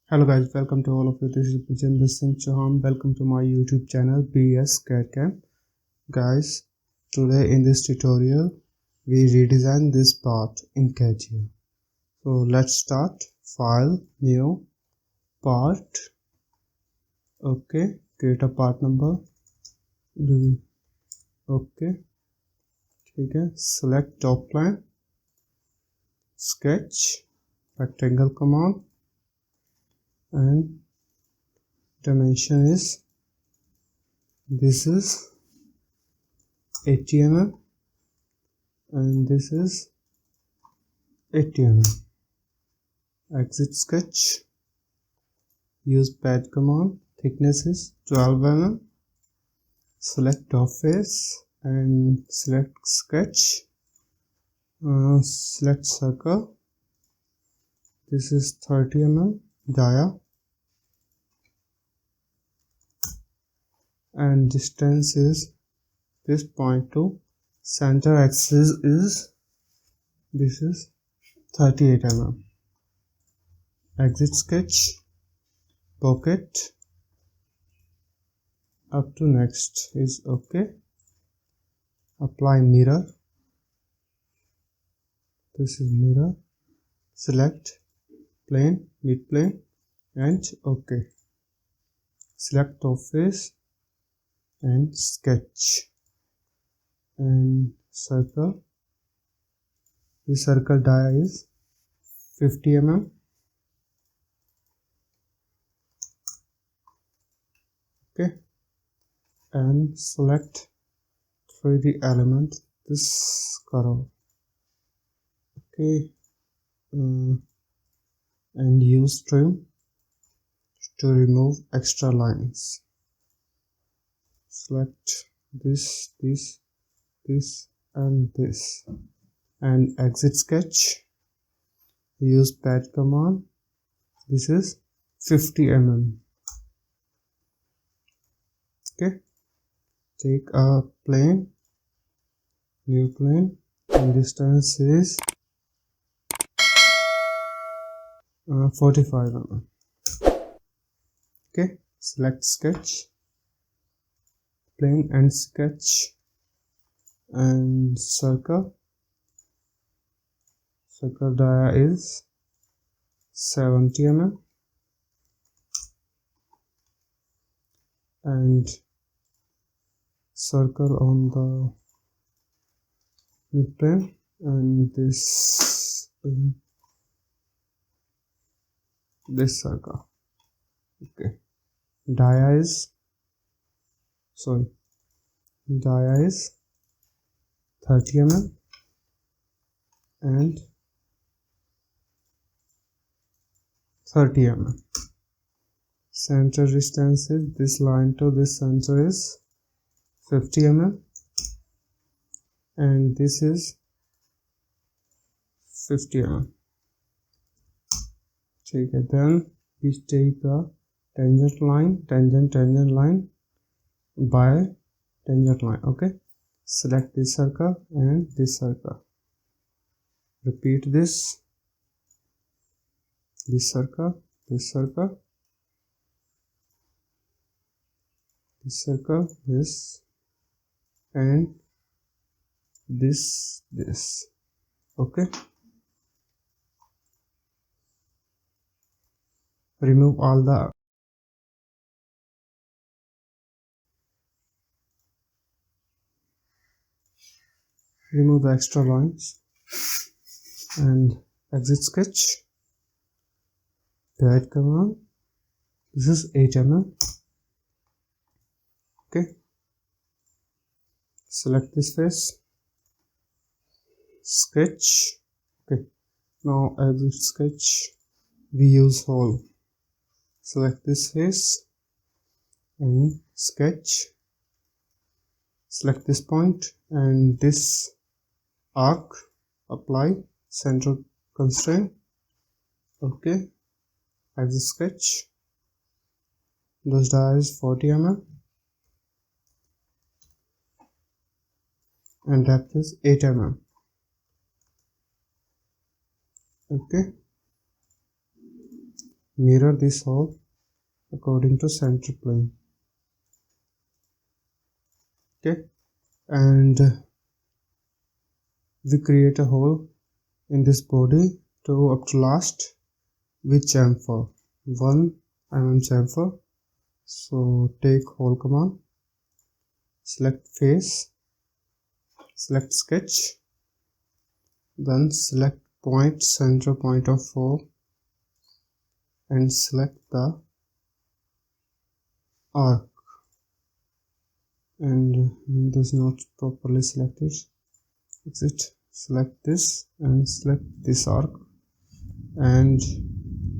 Hello guys, welcome to all of you. This is Brijender Singh. Welcome to my YouTube channel BS CAD. Guys, today in this tutorial we redesign this part in CATIA. So let's start. File, new, part. Okay, create a part number. Okay, okay. Select top plan, sketch, rectangle command, and dimension is this is 80 mm and this is 80 mm. Exit sketch, use pad command, thickness is 12 mm. Select top face and select sketch, select circle, this is 30 mm dia, and distance is this point to center axis is this is 38 mm. Exit sketch, pocket, up to next is okay. Apply mirror, this is mirror, select plane, mid plane, and okay. Select top face and sketch and circle. The circle dia is 50 mm. Okay, and select 3D element, this curve. Okay, and use trim to remove extra lines. Select this, and this, and exit sketch. Use pad command. This is 50 mm. Okay, take a plane, new plane, and distance is 45 mm. Okay, select sketch, plane and sketch, and circle dia is 70 mm, and circle on the mid plane, and this circle. Okay, dia is 30 mm and 30 mm. Center distance is this line to this center is 50 mm, and this is 50 mm. Okay, then we take a tangent line by tangent line. Okay, select this circle and this circle. Repeat this circle, this circle, this circle, this, and this. Okay, remove all the extra lines and exit sketch, pad command. This is 8 mm. Okay, select this face, sketch. Okay, now exit sketch, we use hole. Select this face and sketch, select this point and this arc, apply central constraint. Okay, exit sketch, this die is 40 mm and depth is 8 mm. Okay, mirror this hole according to center plane. Okay, and we create a hole in this body to up to last with chamfer, 1 mm chamfer. So take hole command, select face, select sketch, then select point, center point of hole, and select the arc. And this is not properly selected. Exit, select this and select this arc and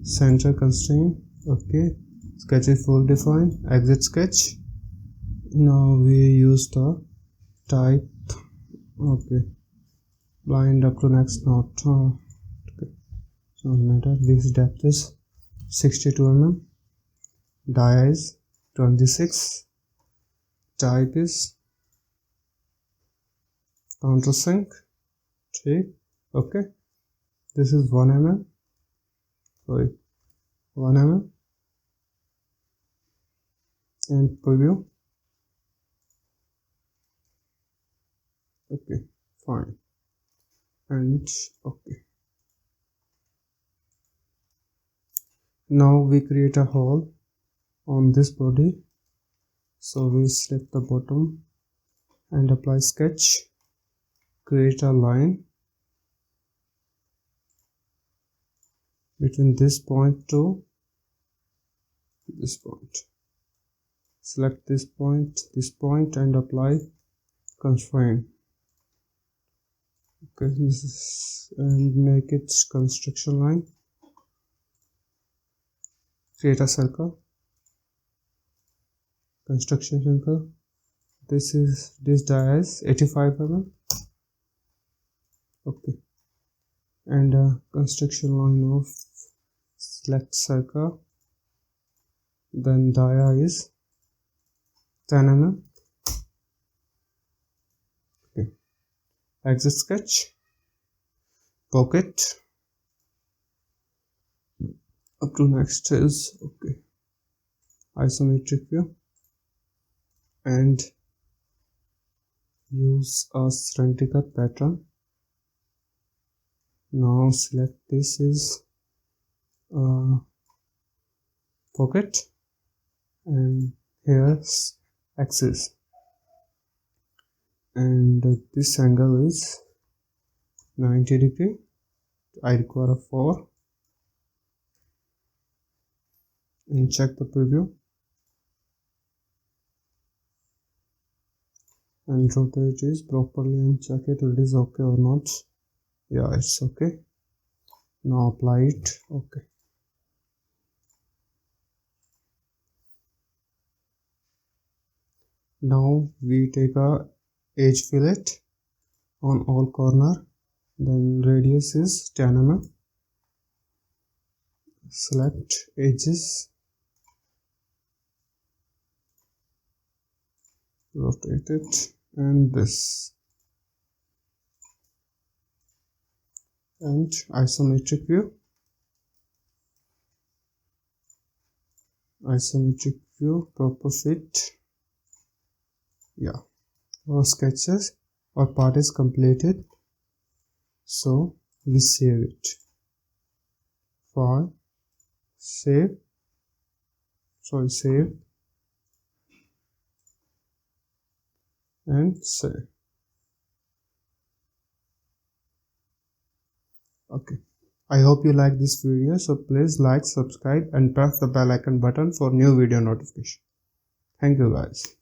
center constraint. Okay, sketch is full defined. Exit sketch. Now we use the type. Okay, blind up to next knot. Okay, so no matter. This depth is 62 mm. Die is 26. Type is countersink. Okay, this is 1 mm. Sorry, 1 mm. And preview. Okay, fine. And okay, now we create a hole on this body. So we select the bottom and apply sketch, create a line between this point to this point. Select this point and apply constraint. Okay, this is, and make it construction line. Create a circle, construction circle. This die is 85 mm. Okay, and a construction line of select circle, then dia is 10 mm. Okay, exit sketch, pocket. Up to next is okay, isometric view, and use a cylindrical pattern. Now select this is pocket, and here's axis, and this angle is 90 degree. I require a 4, and check the preview and rotate it properly and check it is okay or not. Yeah, it's okay. Now apply it. Okay, now we take a edge fillet on all corner, then radius is 10 mm. Select edges, rotate it, and this, and isometric view, proper fit. Yeah, our sketches or part is completed, so we save it. File, save, and save. Okay, I hope you like this video, so please like, subscribe and press the bell icon button for new video notification. Thank you guys.